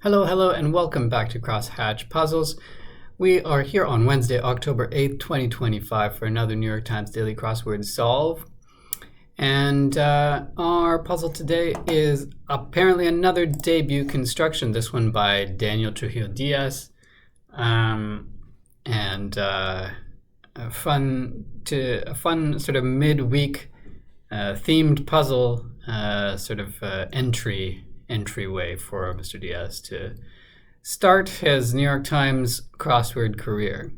Hello, and welcome back to Crosshatch Puzzles. We are here on Wednesday, October 8th, 2025 for another New York Times Daily Crossword Solve. And our puzzle today is apparently another debut construction, this one by Daniel Trujillo Diaz. A fun sort of midweek themed puzzle entryway for Mr. Diaz to start his New York Times crossword career.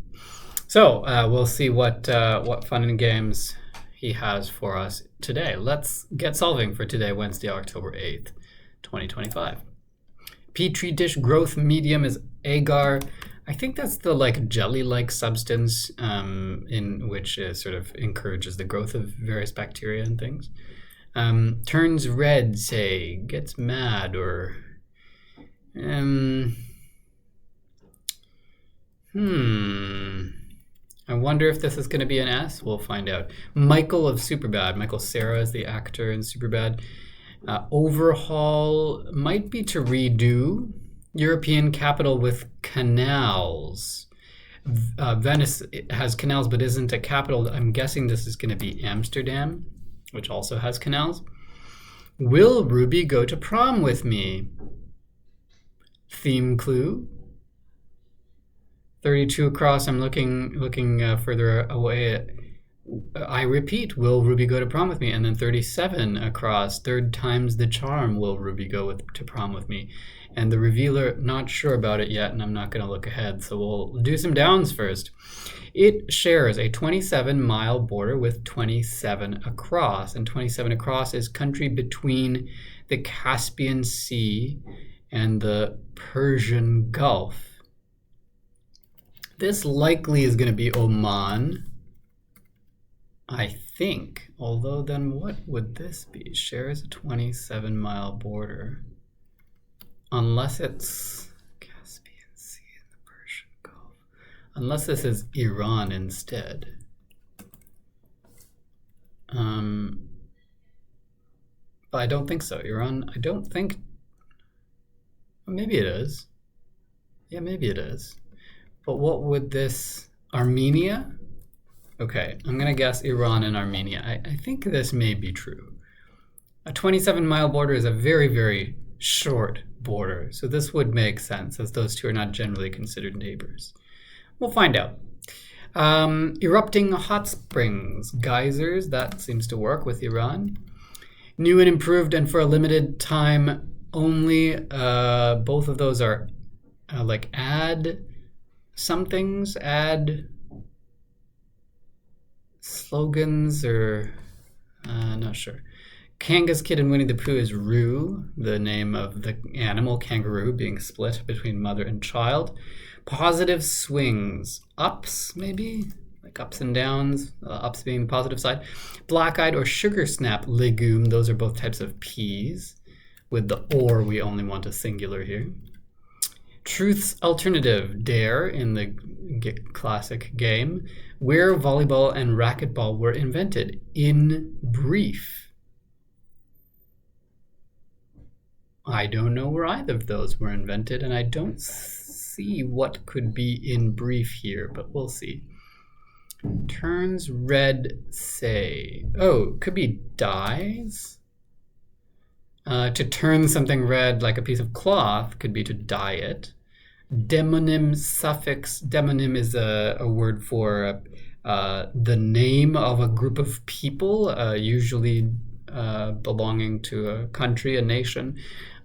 So we'll see what fun and games he has for us today. Let's get solving for today, Wednesday, October 8th, 2025. Petri dish growth medium is agar. I think that's the jelly-like substance in which it sort of encourages the growth of various bacteria and things. Turns red, say, gets mad, or I wonder if this is going to be an S. We'll find out. Michael of Superbad. Michael Cera is the actor in Superbad. Overhaul might be to redo. European capital with canals. Venice has canals but isn't a capital. I'm guessing this is going to be Amsterdam, which also has canals. Will Ruby go to prom with me? Theme clue. 32 across, I'm looking further away. I repeat, will Ruby go to prom with me? And then 37 across, third time's the charm, will Ruby go to prom with me? And the revealer, not sure about it yet, and I'm not going to look ahead, so we'll do some downs first. It shares a 27-mile border with 27 across, and 27 across is country between the Caspian Sea and the Persian Gulf. This likely is going to be Oman, I think, although then what would this be? Shares a 27-mile border. Unless it's Caspian Sea and the Persian Gulf. Unless this is Iran instead. But I don't think so. Iran, I don't think... Maybe it is. Yeah, maybe it is. But what would this... Armenia? Okay, I'm going to guess Iran and Armenia. I think this may be true. A 27-mile border is a very, very short border, so this would make sense as those two are not generally considered neighbors. We'll find out. Erupting hot springs, geysers, that seems to work with Iran. New and improved and for a limited time only. Both of those are add somethings, add slogans, or not sure. Kanga's Kid and Winnie the Pooh is Roo, the name of the animal, kangaroo, being split between mother and child. Positive swings. Ups, maybe? Like ups and downs, ups being the positive side. Black-eyed or sugar snap legume, those are both types of peas. With the or, we only want a singular here. Truth's alternative, dare, in the classic game, where volleyball and racquetball were invented. In brief. I don't know where either of those were invented, and I don't see what could be in brief here, but we'll see. Turns red, say. Oh, could be dyes. To turn something red like a piece of cloth could be to dye it. Demonym suffix. Demonym is a word for the name of a group of people, usually belonging to a country, a nation.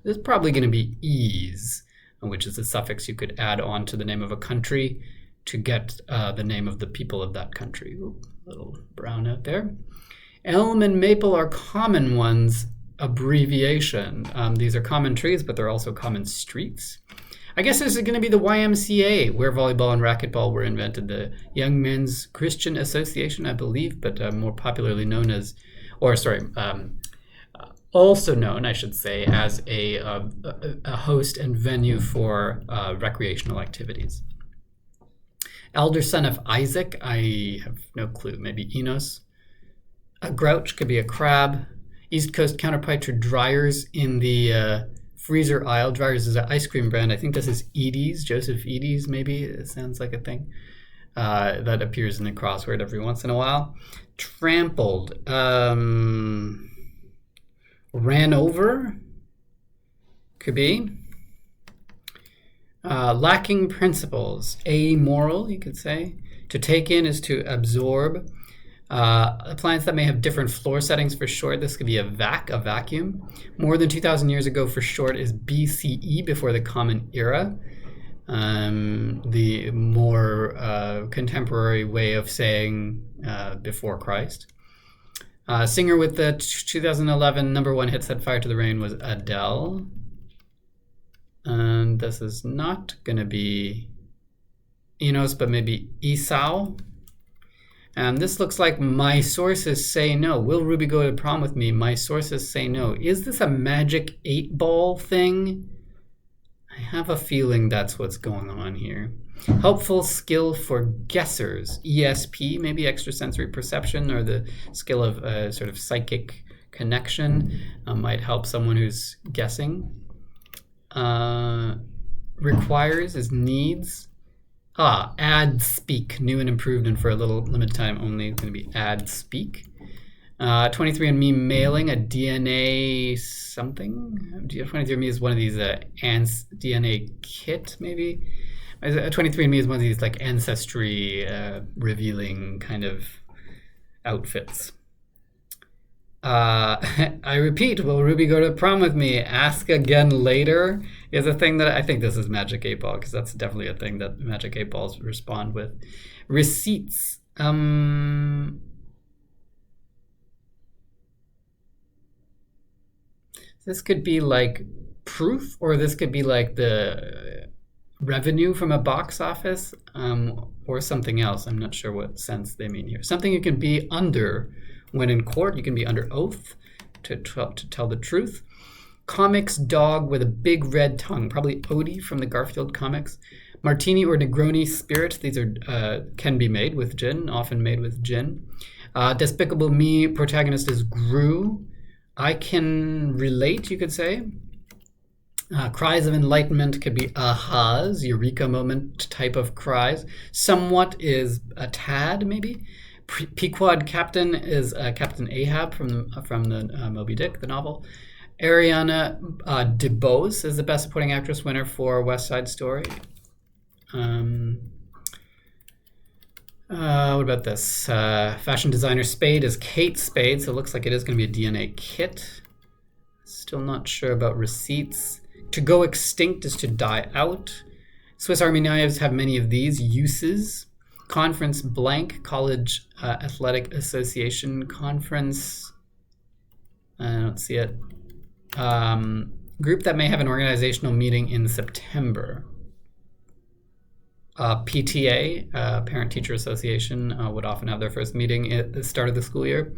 There's probably going to be ease, which is a suffix you could add on to the name of a country to get the name of the people of that country. Ooh, a little brown out there. Elm and maple are common ones. Abbreviation. These are common trees, but they're also common streets. I guess this is going to be the YMCA, where volleyball and racquetball were invented. The Young Men's Christian Association, I believe, but more popularly known as, also known, I should say, as a host and venue for recreational activities. Elder son of Isaac, I have no clue, maybe Enos. A grouch could be a crab. East Coast counterpart to dryers in the Freezer Aisle Dryers is an ice cream brand. I think this is Edie's, Joseph Edie's, maybe. It sounds like a thing that appears in the crossword every once in a while. Trampled. Ran over. Could be. Lacking principles. Amoral, you could say. To take in is to absorb. Appliance that may have different floor settings for short. This could be a vacuum. More than 2,000 years ago for short is BCE, before the Common Era. The more contemporary way of saying before Christ. Singer with the 2011 #1 hit Set Fire to the Rain was Adele. And this is not going to be Enos, but maybe Esau. And this looks like my sources say no. Will Ruby go to prom with me? My sources say no. Is this a magic 8-ball thing? I have a feeling that's what's going on here. Helpful skill for guessers. ESP, maybe extrasensory perception, or the skill of sort of psychic connection might help someone who's guessing. Requires is needs. Add speak, new and improved, and for a little limited time only. It's going to be add speak. 23andMe mailing a DNA something. 23andMe is one of these DNA kit, maybe. 23andMe is one of these like ancestry revealing kind of outfits. I repeat, will Ruby go to prom with me? Ask again later is a thing that I think this is Magic 8 Ball, because that's definitely a thing that Magic 8 Balls respond with. Receipts. This could be like proof, or this could be like the revenue from a box office, or something else. I'm not sure what sense they mean here. Something you can be under when in court. You can be under oath to tell the truth. Comics dog with a big red tongue, probably Odie from the Garfield comics. Martini or Negroni spirit. These are can be made with gin, often made with gin. Despicable Me protagonist is Gru. I can relate, you could say. Cries of enlightenment could be ahas, eureka moment type of cries. Somewhat is a tad, maybe. Pequod Captain is Captain Ahab from the Moby Dick, the novel. Ariana DeBose is the Best Supporting Actress winner for West Side Story. What about this? Fashion designer Spade is Kate Spade, so it looks like it is going to be a DNA kit. Still not sure about receipts. To go extinct is to die out. Swiss Army knives have many of these uses. Conference blank, college athletic association conference. I don't see it. Group that may have an organizational meeting in September. PTA, Parent-Teacher Association, would often have their first meeting at the start of the school year.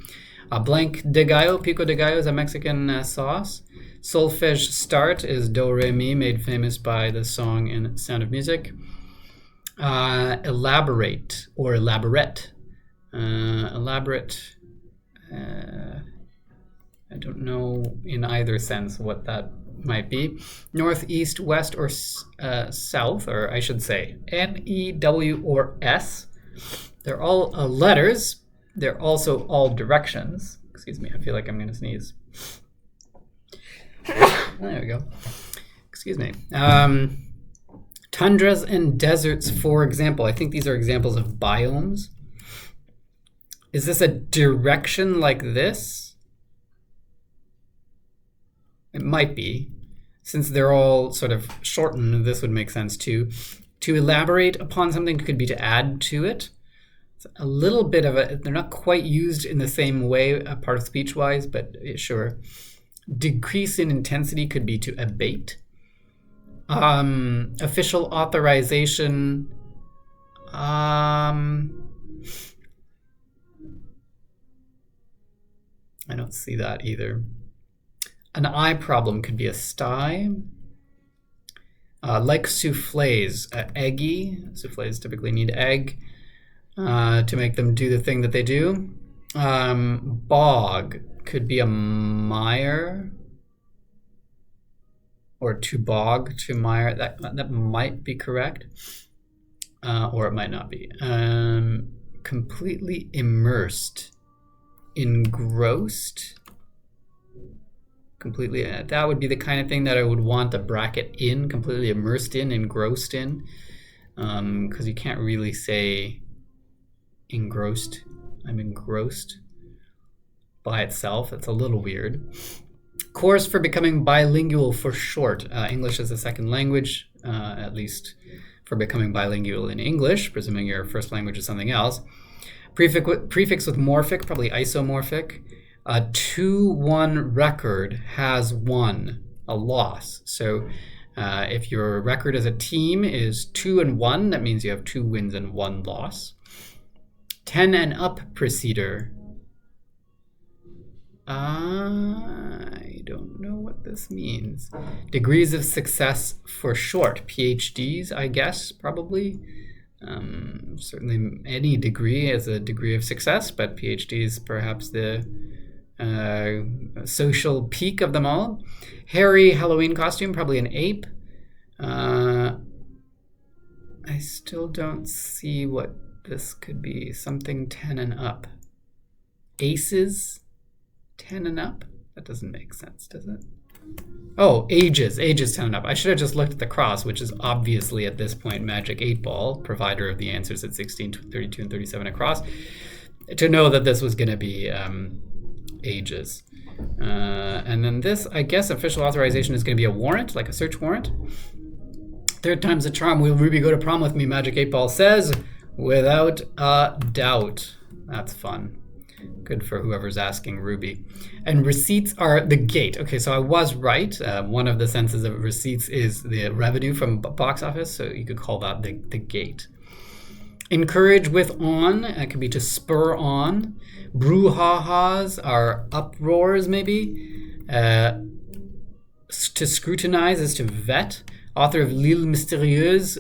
Blank de gallo, pico de gallo is a Mexican sauce. Solfege start is do re mi, made famous by the song in Sound of Music. Elaborate or elaborate. Elaborate. I don't know in either sense what that might be. North, east, west, or south, or I should say N, E, W, or S. They're all letters. They're also all directions. Excuse me, I feel like I'm going to sneeze. There we go. Excuse me. Tundras and deserts, for example. I think these are examples of biomes. Is this a direction like this? It might be. Since they're all sort of shortened, this would make sense too. To elaborate upon something could be to add to it. It's a little bit of a, they're not quite used in the same way, part of speech-wise, but sure. Decrease in intensity could be to abate. Official authorization. I don't see that either. An eye problem could be a sty. Like souffles, eggy. Souffles typically need egg to make them do the thing that they do. Bog could be a mire or to bog, to mire. That might be correct, or it might not be. Completely immersed, engrossed. Completely, that would be the kind of thing that I would want the bracket in, completely immersed in, engrossed in, because you can't really say engrossed. I'm engrossed by itself. It's a little weird. Course for becoming bilingual for short. English as a second language, at least for becoming bilingual in English, presuming your first language is something else. Prefix with morphic, probably isomorphic. A 2-1 record has won, a loss. So if your record as a team is 2-1, that means you have 2 wins and 1 loss. 10 and up procedure. I don't know what this means. Degrees of success for short. PhDs, I guess, probably. Certainly any degree is a degree of success, but PhD is perhaps the social peak of them all. Hairy Halloween costume, probably an ape. I still don't see what this could be. Something 10 and up. Aces, 10 and up? That doesn't make sense, does it? Oh, ages 10 and up. I should have just looked at the cross, which is obviously at this point Magic 8 Ball, provider of the answers at 16, 32, and 37 across, to know that this was going to be ages. And then this, I guess, official authorization is going to be a warrant, like a search warrant. Third time's a charm. Will Ruby go to prom with me? Magic 8 Ball says, without a doubt. That's fun. Good for whoever's asking Ruby. And receipts are the gate. Okay, so I was right. One of the senses of receipts is the revenue from box office, so you could call that the gate. Encourage with on, it could be to spur on. Brouhahas are uproars, maybe. To scrutinize is to vet. Author of L'Île Mystérieuse,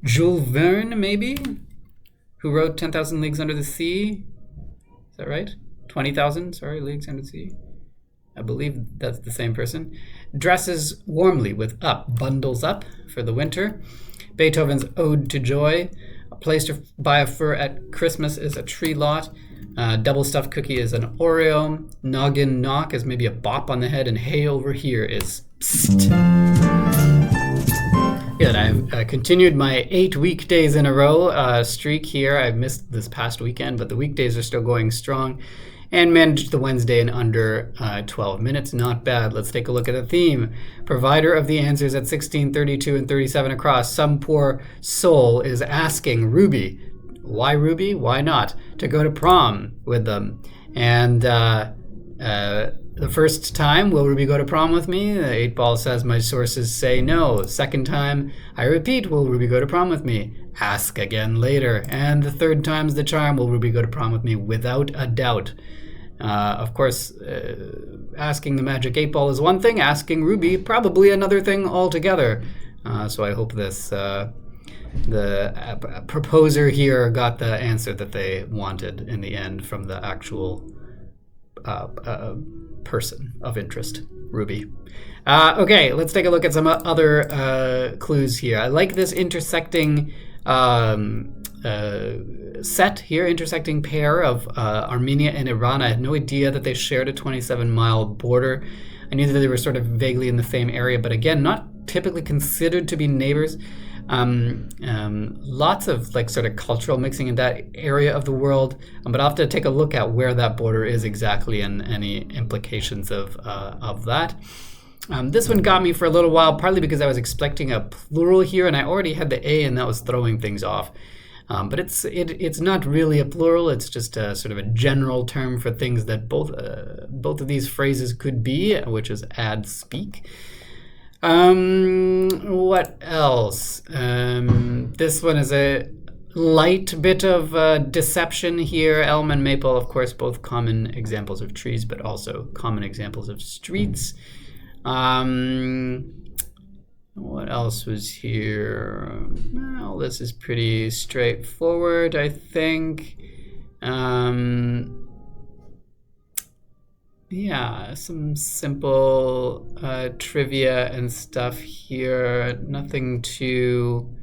Jules Verne, maybe? Who wrote 10,000 Leagues Under the Sea. Is that right? 20,000, Leagues Under the Sea. I believe that's the same person. Dresses warmly with up, bundles up for the winter. Beethoven's Ode to Joy. A place to buy a fur at Christmas is a tree lot. Double stuffed cookie is an Oreo. Noggin knock is maybe a bop on the head. And hey over here is psst. Good. I've continued my 8 weekdays in a row streak here. I've missed this past weekend, but the weekdays are still going strong, and managed the Wednesday in under 12 minutes. Not bad. Let's take a look at the theme. Provider of the answers at 16, 32, and 37 across. Some poor soul is asking Ruby. Why Ruby? Why not? To go to prom with them. And the first time, will Ruby go to prom with me? The 8 Ball says, my sources say no. Second time, I repeat, will Ruby go to prom with me? Ask again later. And the third time's the charm, will Ruby go to prom with me? Without a doubt. Of course, asking the Magic 8 Ball is one thing, asking Ruby probably another thing altogether. So I hope this the proposer here got the answer that they wanted in the end from the actual person of interest, Ruby. Okay, let's take a look at some other clues here. I like this intersecting set here, intersecting pair of Armenia and Iran. I had no idea that they shared a 27-mile border. I knew that they were sort of vaguely in the same area, but again, not typically considered to be neighbors. Lots of like sort of cultural mixing in that area of the world, but I'll have to take a look at where that border is exactly and any implications of that. This one got me for a little while, partly because I was expecting a plural here, and I already had the A, and that was throwing things off. But it's not really a plural. It's just a sort of a general term for things that both of these phrases could be, which is add speak. What else? This one is a light bit of deception here. Elm and maple, of course, both common examples of trees, but also common examples of streets. What else was here? Well, this is pretty straightforward, I think. yeah, some simple trivia and stuff here. Nothing too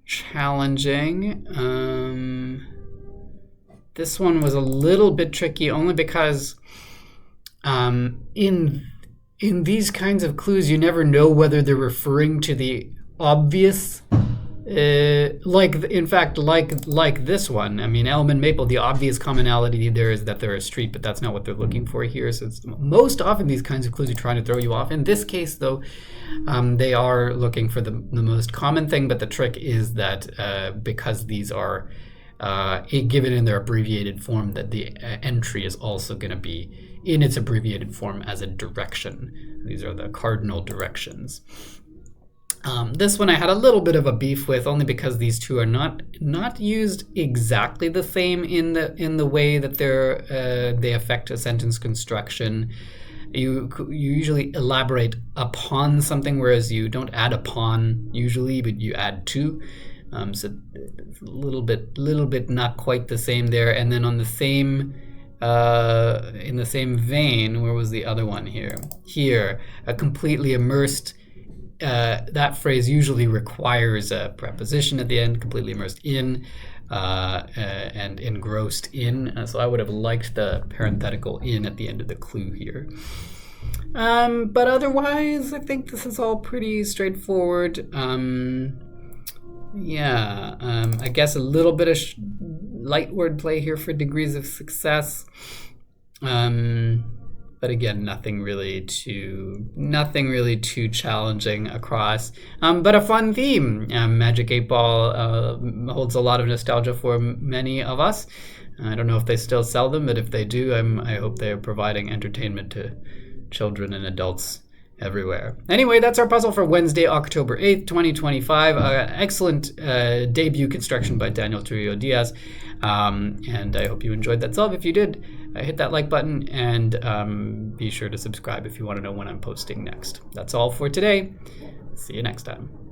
challenging. This one was a little bit tricky only because in these kinds of clues, you never know whether they're referring to the obvious. Like this one. I mean, Elm and Maple, the obvious commonality there is that they're a street, but that's not what they're looking for here. So it's most often these kinds of clues are trying to throw you off. In this case, though, they are looking for the most common thing, but the trick is that because these are given in their abbreviated form, that the entry is also going to be in its abbreviated form as a direction. These are the cardinal directions. This one I had a little bit of a beef with, only because these two are not used exactly the same in the way that they affect a sentence construction. You usually elaborate upon something, whereas you don't add upon usually, but you add to. So it's a little bit not quite the same there. And then on the same in the same vein, where was the other one here? Here, a completely immersed. That phrase usually requires a preposition at the end, completely immersed in, and engrossed in. So I would have liked the parenthetical in at the end of the clue here. But otherwise, I think this is all pretty straightforward. I guess a little bit of light wordplay here for degrees of success. But again, nothing really too challenging across. But a fun theme. Magic 8 Ball holds a lot of nostalgia for many of us. I don't know if they still sell them, but if they do, I hope they are providing entertainment to children and adults everywhere. Anyway, that's our puzzle for Wednesday, October 8th, 2025. Excellent debut construction by Daniel Trujillo Diaz. And I hope you enjoyed that solve. If you did, hit that like button and be sure to subscribe if you want to know when I'm posting next. That's all for today. See you next time.